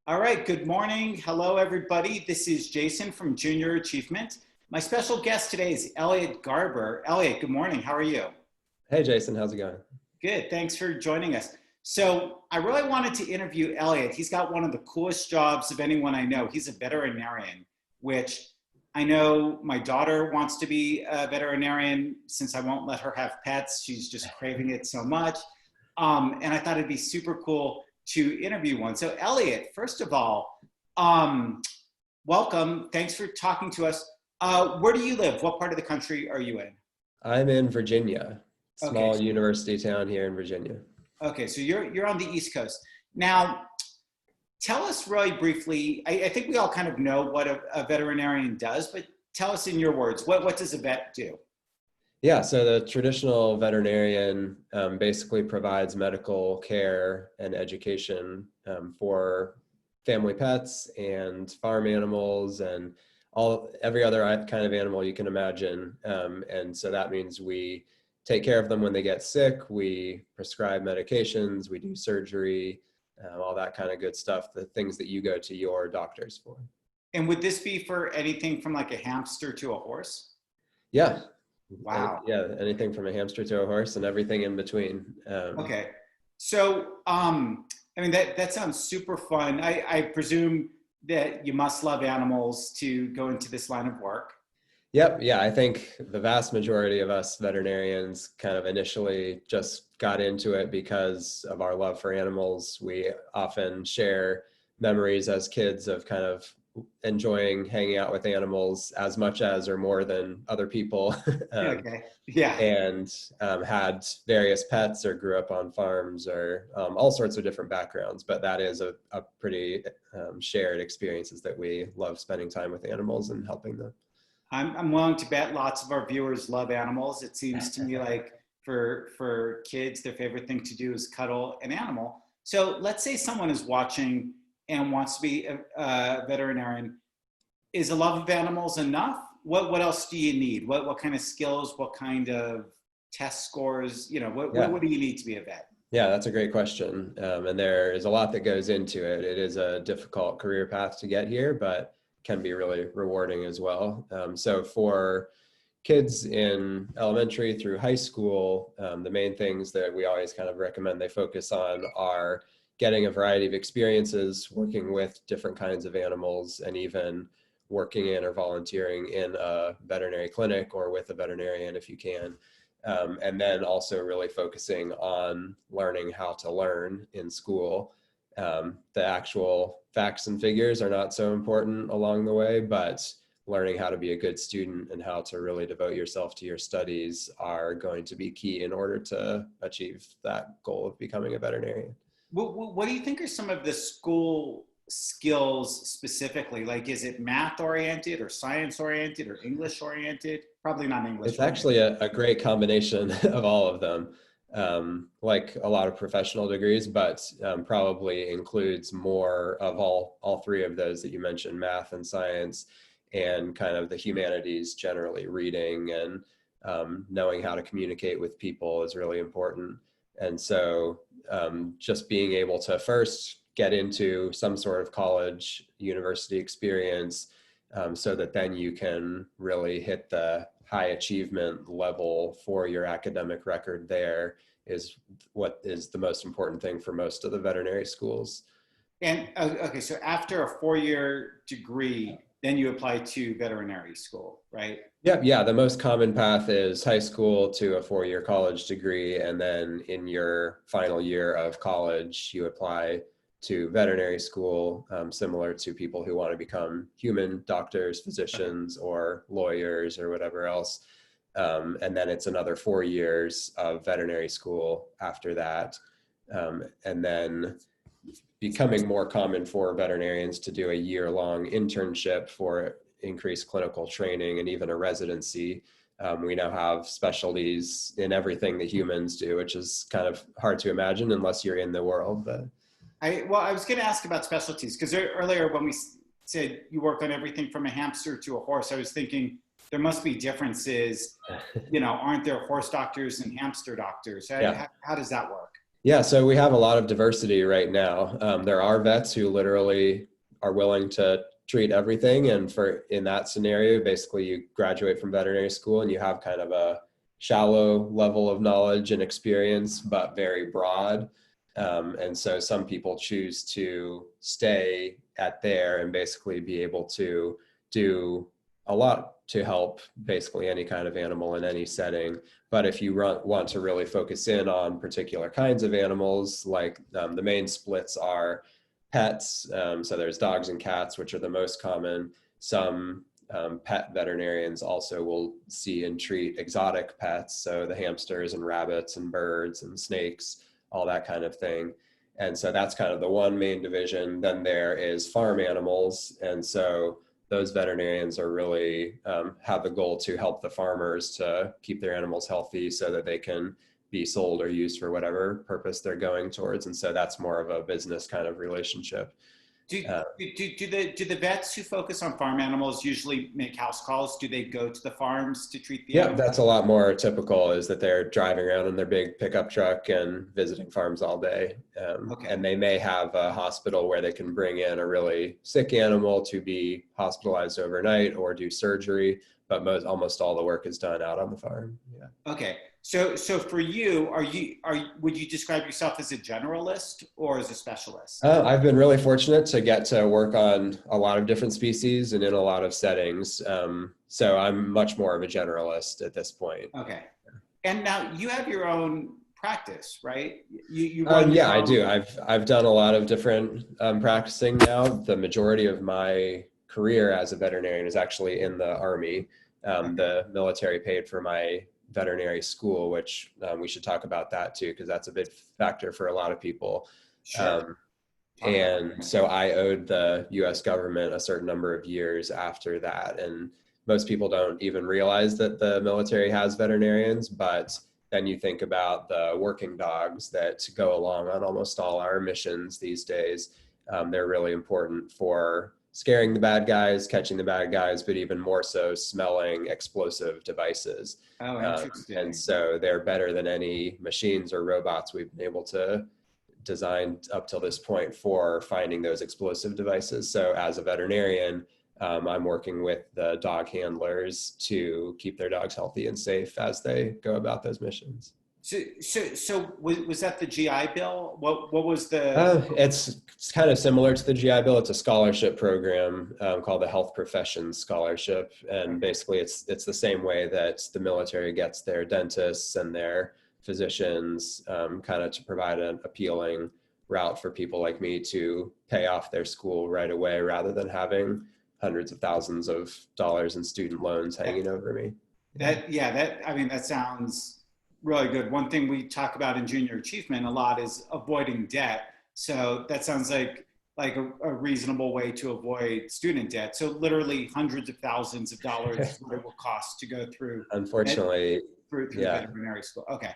All right, good morning. Hello, everybody. This is Jason from Junior Achievement. My special guest today is Elliott Garber. Elliott, good morning. How are you? Hey Jason, how's it going? Good. Thanks for joining us. So I really wanted to interview Elliott. He's got one of the coolest jobs of anyone I know. He's a veterinarian, which I know my daughter wants to be a veterinarian since I won't let her have pets. She's just craving it so much. And I thought it'd be super cool to interview one. So Elliott, first of all, welcome. Thanks for talking to us. Where do you live? What part of the country are you in? I'm in Virginia, Okay, small university town here in Virginia. okay, so you're on the East Coast. Now, tell us really briefly, I think we all kind of know what a veterinarian does, but tell us in your words, what does a vet do? Yeah, so the traditional veterinarian basically provides medical care and education for family pets and farm animals and every other kind of animal you can imagine. And so that means we take care of them when they get sick, we prescribe medications, we do surgery, all that kind of good stuff, the things that you go to your doctors for. And would this be for anything from like a hamster to a horse? Yeah. Wow. Yeah, anything from a hamster to a horse and everything in between. Okay. So, I mean, that sounds super fun. I presume that you must love animals to go into this line of work. Yep, yeah, I think the vast majority of us veterinarians kind of initially just got into it because of our love for animals. We often share memories as kids of kind of enjoying hanging out with animals as much as or more than other people. Okay. Yeah. And had various pets or grew up on farms or all sorts of different backgrounds. But that is a pretty shared experiences that we love spending time with animals and helping them. I'm willing to bet lots of our viewers love animals. It seems to me like for kids, their favorite thing to do is cuddle an animal. So let's say someone is watching and wants to be a veterinarian. Is a love of animals enough? What else do you need? What kind of skills? What kind of test scores? You know, Yeah. what do you need to be a vet? Yeah, that's a great question. And there is a lot that goes into it. It is a difficult career path to get here, but can be really rewarding as well. So for kids in elementary through high school, the main things that we always kind of recommend they focus on are getting a variety of experiences, working with different kinds of animals, and even working in or volunteering in a veterinary clinic or with a veterinarian if you can. And then also really focusing on learning how to learn in school. The actual facts and figures are not so important along the way, but learning how to be a good student and how to really devote yourself to your studies are going to be key in order to achieve that goal of becoming a veterinarian. What do you think are some of the school skills specifically? Like, is it math oriented or science oriented or English oriented? Probably not English It's oriented. actually a great combination of all of them, like a lot of professional degrees, but probably includes more of all three of those that you mentioned, math and science, and kind of the humanities generally, reading and knowing how to communicate with people is really important. And so just being able to first get into some sort of college, university experience, so that then you can really hit the high achievement level for your academic record there is what is the most important thing for most of the veterinary schools. And okay, so after a 4-year degree, then you apply to veterinary school, right? Yeah, the most common path is high school to a 4-year college degree, and then in your final year of college, you apply to veterinary school, similar to people who want to become human doctors, Okay. physicians, or lawyers, or whatever else. And then it's another 4 years of veterinary school after that. And then becoming more common for veterinarians to do a year-long internship for increased clinical training and even a residency. We now have specialties in everything that humans do, which is kind of hard to imagine unless you're in the world. But I was going to ask about specialties because earlier when we said you work on everything from a hamster to a horse, I was thinking there must be differences. You know, aren't there horse doctors and hamster doctors? yeah. How does that work? Yeah, so we have a lot of diversity right now. There are vets who literally are willing to treat everything. And for in that scenario, basically you graduate from veterinary school and you have kind of a shallow level of knowledge and experience, but very broad. And so some people choose to stay at there and basically be able to do a lot to help basically any kind of animal in any setting. But if you want to really focus in on particular kinds of animals, like the main splits are pets. So there's dogs and cats, which are the most common. Some pet veterinarians also will see and treat exotic pets. So the hamsters and rabbits and birds and snakes, all that kind of thing. And so that's kind of the one main division. Then there is farm animals. And so those veterinarians are really have the goal to help the farmers to keep their animals healthy so that they can be sold or used for whatever purpose they're going towards. And so that's more of a business kind of relationship. Do, Uh, do the vets who focus on farm animals usually make house calls? Do they go to the farms to treat the yeah, animals? that's a lot more typical, is that they're driving around in their big pickup truck and visiting farms all day. Okay. And they may have a hospital where they can bring in a really sick animal to be hospitalized overnight or do surgery, but almost all the work is done out on the farm. Yeah. Okay. So for you, would you describe yourself as a generalist or as a specialist? I've been really fortunate to get to work on a lot of different species and in a lot of settings. So I'm much more of a generalist at this point. Okay. And now you have your own practice, right? You run Yeah, your I own. do. I've done a lot of different practicing now. The majority of my career as a veterinarian is actually in the Army. Okay. The military paid for my veterinary school, which we should talk about that too, because that's a big factor for a lot of people. Sure. Um, Talk about it. and so I owed the US government a certain number of years after that. And most people don't even realize that the military has veterinarians, but then you think about the working dogs that go along on almost all our missions these days. They're really important for scaring the bad guys, catching the bad guys, but even more so smelling explosive devices. Oh, And interesting. so they're better than any machines or robots we've been able to designed up till this point for finding those explosive devices. So as a veterinarian, I'm working with the dog handlers to keep their dogs healthy and safe as they go about those missions. So was that the GI Bill? What was the? It's kind of similar to the GI Bill. It's a scholarship program called the Health Professions Scholarship, and basically it's the same way that the military gets their dentists and their physicians, kind of to provide an appealing route for people like me to pay off their school right away, rather than having hundreds of thousands of dollars in student loans hanging over me. I mean, that sounds really good. One thing we talk about in junior achievement a lot is avoiding debt. So that sounds like a reasonable way to avoid student debt. So literally hundreds of thousands of dollars is what it will cost to go through Unfortunately, through yeah. veterinary school. Okay.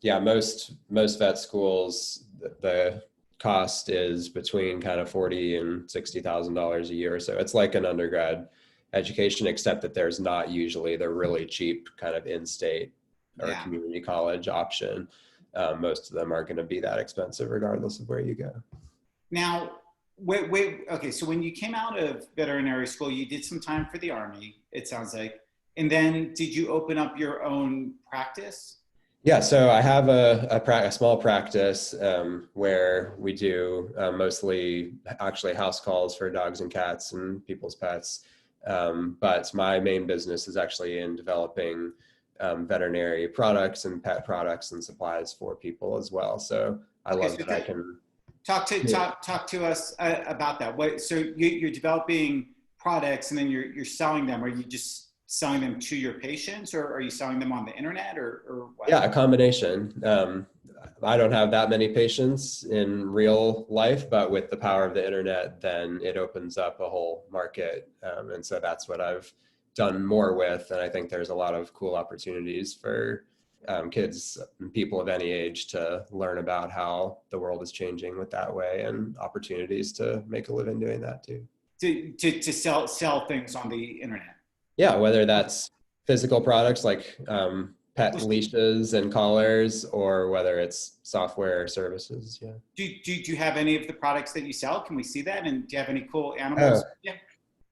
Yeah, most vet schools, the cost is between kind of $40,000 and $60,000 a year. So it's like an undergrad education, except that there's not usually the really cheap kind of in-state or Yeah. community college option. Most of them are going to be that expensive regardless of where you go. Now, wait. Okay. So when you came out of veterinary school, you did some time for the Army, it sounds like. And then did you open up your own practice? Yeah, so I have a small practice where we do mostly actually house calls for dogs and cats and people's pets. But my main business is actually in developing veterinary products and pet products and supplies for people as well. So I Okay. love So that I can. talk to us about that. So you're developing products and then you're selling them. Are you just selling them to your patients, or are you selling them on the internet, or what? Yeah, a combination. I don't have that many patients in real life, but with the power of the internet, then it opens up a whole market. And so that's what I've done more with. And I think there's a lot of cool opportunities for kids and people of any age to learn about how the world is changing with that way, and opportunities to make a living doing that too. To sell things on the internet. Yeah, whether that's physical products like pet leashes and collars, or whether it's software services. Yeah. Do you have any of the products that you sell? Can we see that? And do you have any cool Oh, animals? Yeah.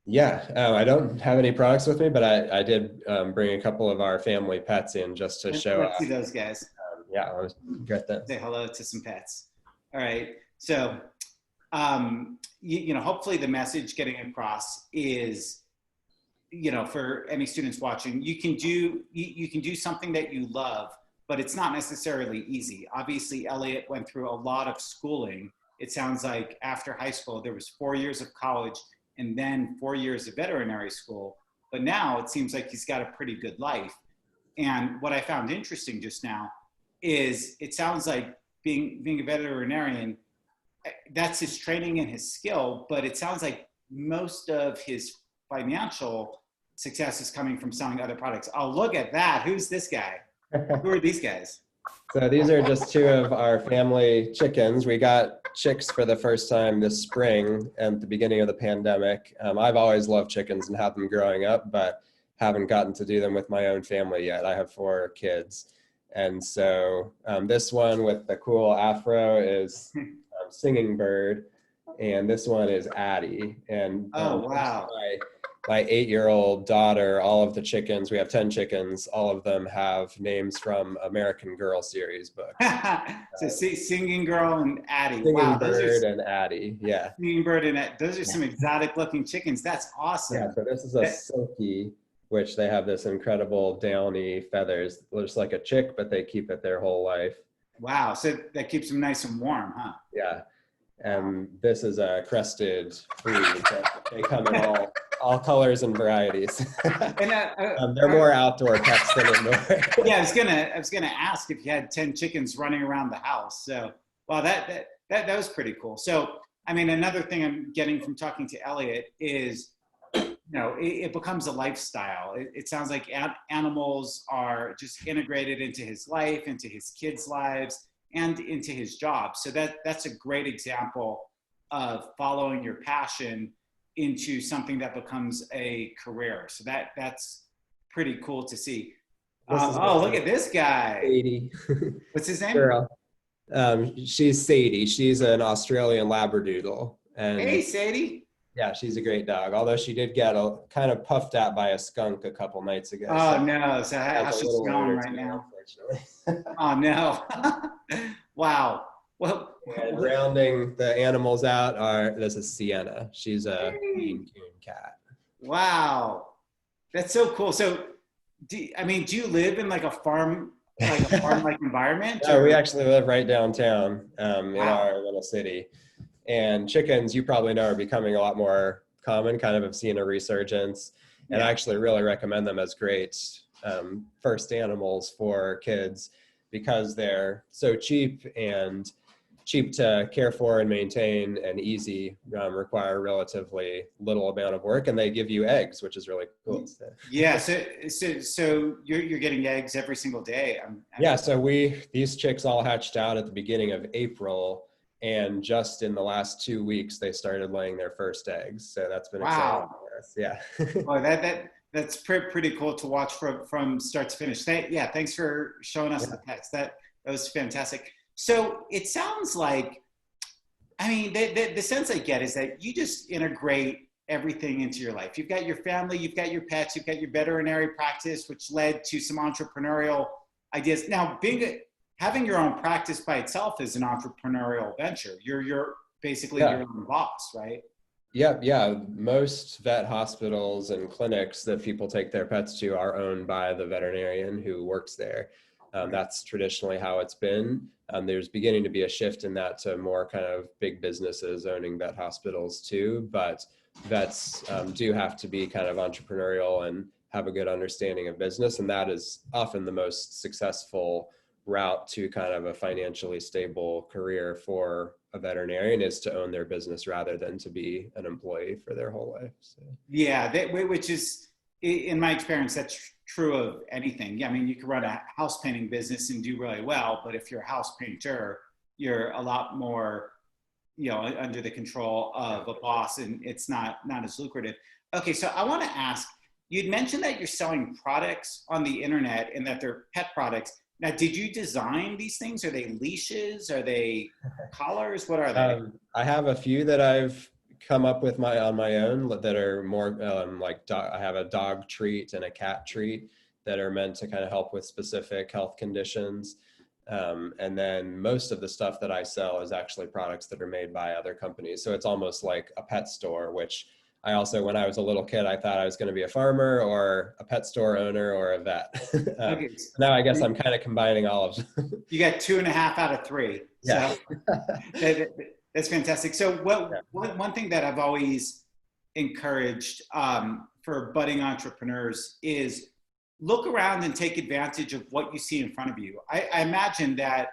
yeah. I don't have any products with me, but I did bring a couple of our family pets in just to show Let's see off. those guys. Yeah, I'll get that. Say hello to some pets. All right. So, hopefully the message getting across is, for any students watching, you can do something that you love, but it's not necessarily easy. Obviously, Elliott went through a lot of schooling. It sounds like after high school, there was 4 years of college and then 4 years of veterinary school. But now it seems like he's got a pretty good life. And what I found interesting just now is it sounds like being a veterinarian, that's his training and his skill, but it sounds like most of his financial success is coming from selling other products. Oh, look at that. Who's this guy? Who are these guys? So these are just two of our family chickens. We got chicks for the first time this spring at the beginning of the pandemic. I've always loved chickens and had them growing up, but haven't gotten to do them with my own family yet. I have 4 kids. And so this one with the cool afro is Singing Bird, and this one is Addie. And oh, wow. My 8-year-old daughter, all of the chickens, we have 10 chickens, all of them have names from American Girl series books. So Singing Girl and Addie. Singing wow, Bird and Addie, yeah. Singing Bird and Addie. Those are some exotic looking chickens. That's awesome. Yeah, so this is a silky, which they have this incredible downy feathers, just like a chick, but they keep it their whole life. Wow, so that keeps them nice and warm, huh? Yeah, and this is a crested breed. They come in all colors and varieties. And they're more outdoor pets than indoor. Yeah, I was gonna ask if you had 10 chickens running around the house. So, wow, that was pretty cool. So, I mean, another thing I'm getting from talking to Elliott is, it becomes a lifestyle. It sounds like animals are just integrated into his life, into his kids' lives, and into his job. So that's a great example of following your passion into something that becomes a career. So that's pretty cool to see. Look at this guy. Sadie. What's his name? Girl. She's Sadie. She's an Australian Labradoodle. And hey, Sadie. Yeah, she's a great dog. Although she did get kind of puffed at by a skunk a couple nights ago. Oh, no. So how's she smelling right now? Oh, no. Wow. Well, and rounding the animals out there's a Sienna. She's a Maine Coon cat. Wow. That's so cool. So, do you live in like a farm-like environment? No, we actually live right downtown in our little city. And chickens, you probably know, are becoming a lot more common, kind of have seen a resurgence. And I actually really recommend them as great first animals for kids because they're so cheap to care for and maintain and easy, require relatively little amount of work, and they give you eggs, which is really cool. Yeah, so you're getting eggs every single day. Yeah, so these chicks all hatched out at the beginning of April, and just in the last 2 weeks they started laying their first eggs. So that's been exciting for us. Yeah. Well, that's pretty cool to watch from start to finish. Thanks for showing us the pets. That was fantastic. So it sounds like, the sense I get is that you just integrate everything into your life. You've got your family, you've got your pets, you've got your veterinary practice, which led to some entrepreneurial ideas. Now, having your own practice by itself is an entrepreneurial venture. You're basically your own boss, right? Yeah. Most vet hospitals and clinics that people take their pets to are owned by the veterinarian who works there. That's traditionally how it's been. There's beginning to be a shift in that to more kind of big businesses owning vet hospitals too, but vets do have to be kind of entrepreneurial and have a good understanding of business. And that is often the most successful route to kind of a financially stable career for a veterinarian, is to own their business rather than to be an employee for their whole life. So. Yeah, which is, in my experience, that's true of anything. Yeah, you can run a house painting business and do really well, but if you're a house painter, you're a lot more, under the control of a boss, and it's not as lucrative. Okay, so I want to ask, you'd mentioned that you're selling products on the internet and that they're pet products. Now, did you design these things? Are they leashes? Are they collars? What are they? I have a few that I've come up with on my own that are more I have a dog treat and a cat treat that are meant to kind of help with specific health conditions. And then most of the stuff that I sell is actually products that are made by other companies. So it's almost like a pet store, which I also, when I was a little kid, I thought I was going to be a farmer or a pet store owner or a vet. Okay. Now I guess I'm kind of combining all of them. You got 2.5 out of 3. Yeah. So that's fantastic. So one thing that I've always encouraged for budding entrepreneurs is look around and take advantage of what you see in front of you. I imagine that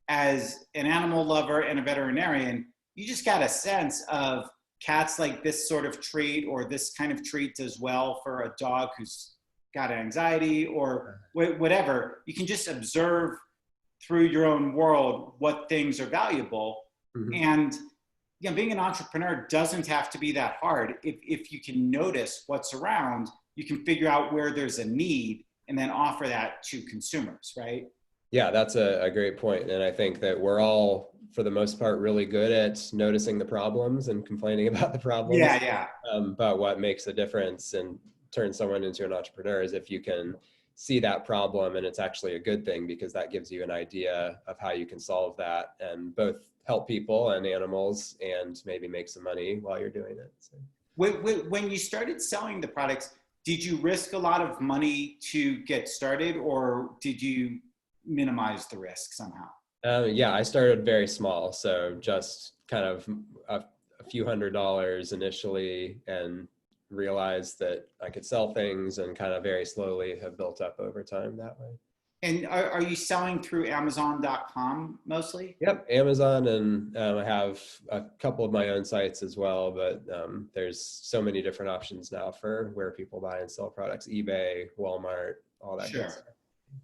as an animal lover and a veterinarian, you just got a sense of cats like this sort of treat, or this kind of treat does well for a dog who's got anxiety or whatever. You can just observe through your own world what things are valuable. Mm-hmm. And being an entrepreneur doesn't have to be that hard. If you can notice what's around, you can figure out where there's a need and then offer that to consumers, right? Yeah, that's a great point. And I think that we're all, for the most part, really good at noticing the problems and complaining about the problems. Yeah. But what makes a difference and turns someone into an entrepreneur is if you can see that problem and it's actually a good thing, because that gives you an idea of how you can solve that and both help people and animals and maybe make some money while you're doing it. So. When you started selling the products, did you risk a lot of money to get started, or did you minimize the risk somehow? Yeah, I started very small. So just kind of a few $100s initially, and realized that I could sell things, and kind of very slowly have built up over time that way. And are you selling through Amazon.com mostly? Yep, Amazon, and I have a couple of my own sites as well, but there's so many different options now for where people buy and sell products: eBay, Walmart, all that good stuff.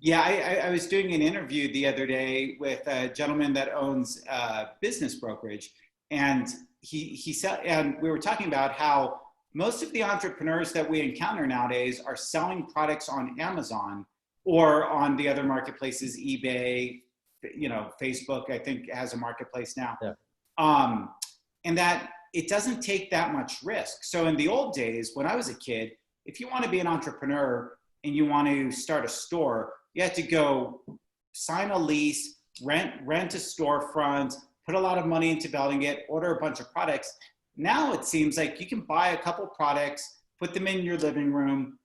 Yeah, I was doing an interview the other day with a gentleman that owns a business brokerage, and he said, and we were talking about how most of the entrepreneurs that we encounter nowadays are selling products on Amazon or on the other marketplaces, eBay, Facebook, I think has a marketplace now. Yeah. And that it doesn't take that much risk. So in the old days, when I was a kid, if you want to be an entrepreneur and you want to start a store, you had to go sign a lease, rent a storefront, put a lot of money into building it, order a bunch of products. Now it seems like you can buy a couple products, put them in your living room,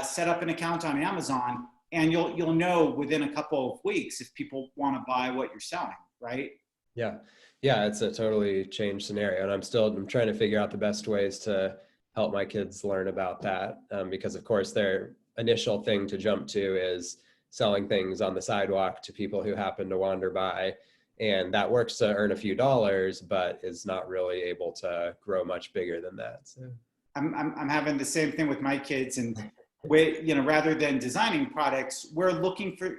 set up an account on Amazon, and you'll know within a couple of weeks if people want to buy what you're selling, right? Yeah, it's a totally changed scenario, and I'm trying to figure out the best ways to help my kids learn about that, because of course their initial thing to jump to is selling things on the sidewalk to people who happen to wander by, and that works to earn a few dollars, but is not really able to grow much bigger than that. So I'm having the same thing with my kids, and rather than designing products, we're looking for,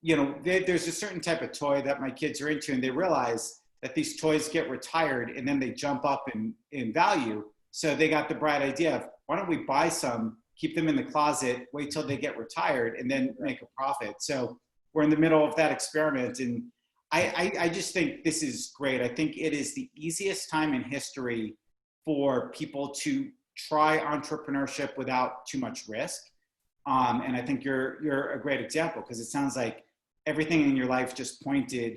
there's a certain type of toy that my kids are into, and they realize that these toys get retired and then they jump up in value. So they got the bright idea of, why don't we buy some, keep them in the closet, wait till they get retired, and then make a profit. So we're in the middle of that experiment, and I just think this is great. I think it is the easiest time in history for people to try entrepreneurship without too much risk. And I think you're a great example, because it sounds like everything in your life just pointed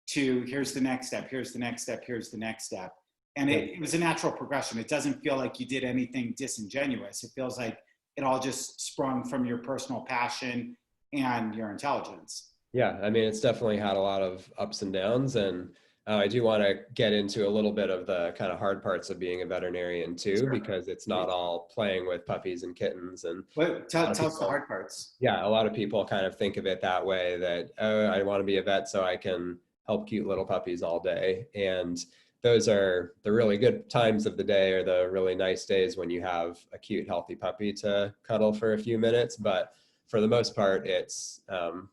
to, here's the next step, here's the next step, here's the next step. And it was a natural progression. It doesn't feel like you did anything disingenuous. It feels like it all just sprung from your personal passion and your intelligence. Yeah, I mean, it's definitely had a lot of ups and downs, and I do want to get into a little bit of the kind of hard parts of being a veterinarian too, sure, because it's not all playing with puppies and kittens. And tell us the hard parts. Yeah, a lot of people kind of think of it that way, that, oh, I want to be a vet so I can help cute little puppies all day. And those are the really good times of the day, or the really nice days when you have a cute, healthy puppy to cuddle for a few minutes. But for the most part, it's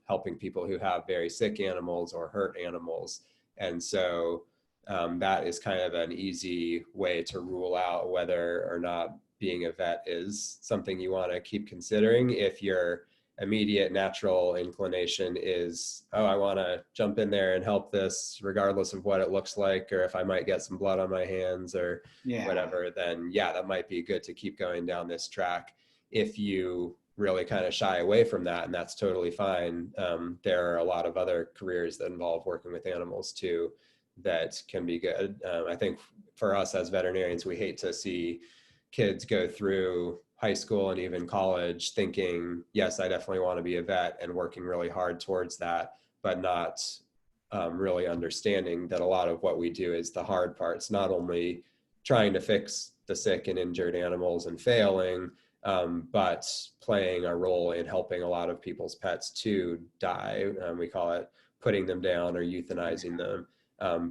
helping people who have very sick animals or hurt animals. And so that is kind of an easy way to rule out whether or not being a vet is something you want to keep considering. If your immediate natural inclination is, oh, I want to jump in there and help this regardless of what it looks like, or if I might get some blood on my hands or whatever, then yeah, that might be good to keep going down this track. If you really kind of shy away from that, and that's totally fine, there are a lot of other careers that involve working with animals too that can be good. I think for us as veterinarians, we hate to see kids go through high school and even college thinking, yes, I definitely want to be a vet, and working really hard towards that, but not really understanding that a lot of what we do is the hard parts, not only trying to fix the sick and injured animals and failing, but playing a role in helping a lot of people's pets to die. We call it putting them down or euthanizing them.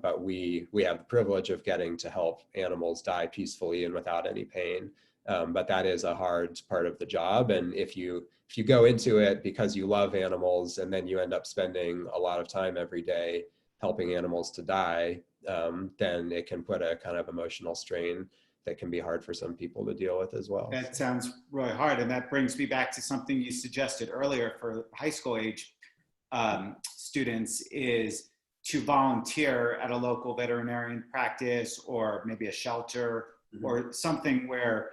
But we have the privilege of getting to help animals die peacefully and without any pain. But that is a hard part of the job. And if you go into it because you love animals and then you end up spending a lot of time every day helping animals to die, then it can put a kind of emotional strain that can be hard for some people to deal with as well. That sounds really hard. And that brings me back to something you suggested earlier for high school age students, is to volunteer at a local veterinarian practice or maybe a shelter, or something where,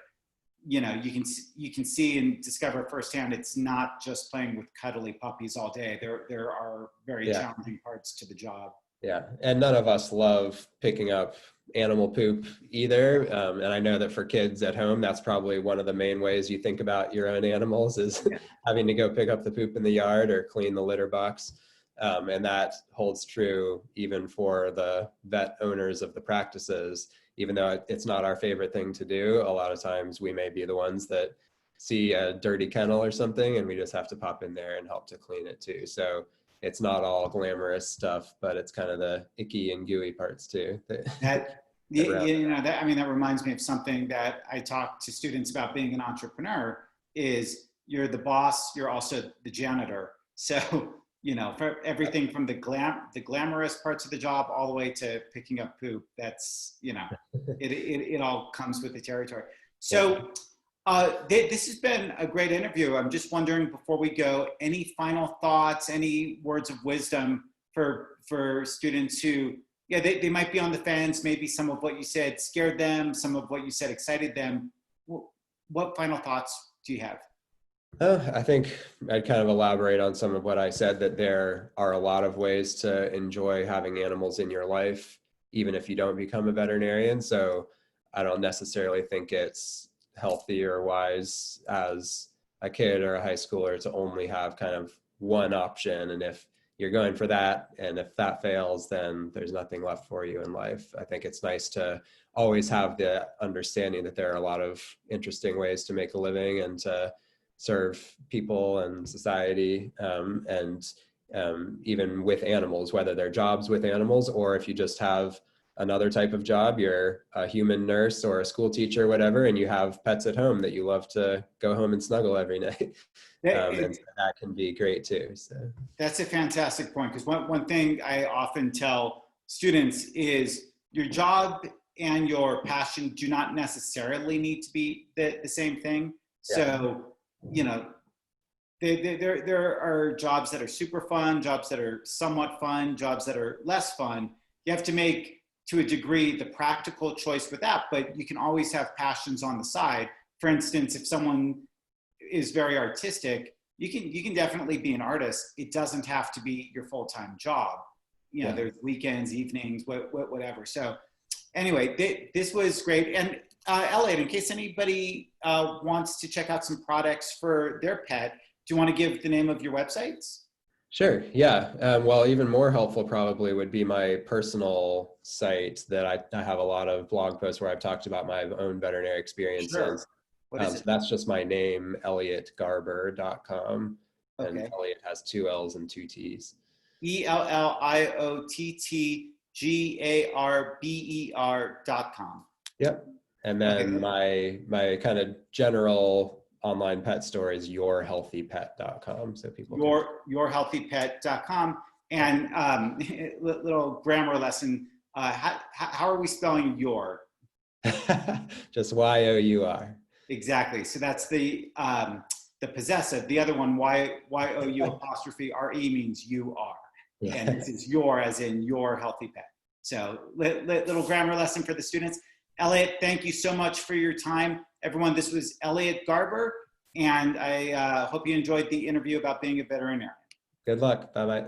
you know, you can see and discover firsthand it's not just playing with cuddly puppies all day. There are very challenging parts to the job. Yeah, and none of us love picking up animal poop either. And I know that for kids at home, that's probably one of the main ways you think about your own animals is having to go pick up the poop in the yard or clean the litter box. And that holds true even for the vet owners of the practices. Even though it's not our favorite thing to do, a lot of times we may be the ones that see a dirty kennel or something, and we just have to pop in there and help to clean it too. So it's not all glamorous stuff, but it's kind of the icky and gooey parts too. That reminds me of something that I talk to students about being an entrepreneur is you're the boss, you're also the janitor. So, you know, for everything from the glamorous parts of the job all the way to picking up poop, that's, you know, it all comes with the territory. So this has been a great interview. I'm just wondering, before we go, any final thoughts, any words of wisdom for students who, they might be on the fence, maybe some of what you said scared them, some of what you said excited them. What final thoughts do you have? I think I'd kind of elaborate on some of what I said, that there are a lot of ways to enjoy having animals in your life, even if you don't become a veterinarian. So I don't necessarily think it's healthy or wise as a kid or a high schooler to only have kind of one option. And if you're going for that, and if that fails, then there's nothing left for you in life. I think it's nice to always have the understanding that there are a lot of interesting ways to make a living and to serve people and society, and even with animals, whether they're jobs with animals or if you just have another type of job, you're a human nurse or a school teacher, whatever, and you have pets at home that you love to go home and snuggle every night. And so that can be great too. So that's a fantastic point, because one thing I often tell students is your job and your passion do not necessarily need to be the same thing. So, you know, there are jobs that are super fun, jobs that are somewhat fun, jobs that are less fun. You have to make, to a degree, the practical choice with that, but you can always have passions on the side. For instance, if someone is very artistic, you can definitely be an artist. It doesn't have to be your full-time job. You know, there's weekends, evenings, whatever. So anyway, this was great. And Elliott, in case anybody wants to check out some products for their pet, do you want to give the name of your websites? Sure. Yeah. Well, even more helpful probably would be my personal site that I have a lot of blog posts where I've talked about my own veterinary experiences. Sure. What is it? So that's just my name, ElliottGarber.com. Okay. And Elliott has 2 L's and 2 T's. ELLIOTTGARBER.com. Yep. And then my kind of general online pet store is yourhealthypet.com. So people yourhealthypet.com. And little grammar lesson. How are we spelling your? Just Y-O-U-R. Exactly. So that's the possessive. The other one, Y-O-U apostrophe R-E means you are. Yeah. And this is your as in your healthy pet. So little grammar lesson for the students. Elliott, thank you so much for your time. Everyone, this was Elliott Garber, and I hope you enjoyed the interview about being a veterinarian. Good luck. Bye-bye.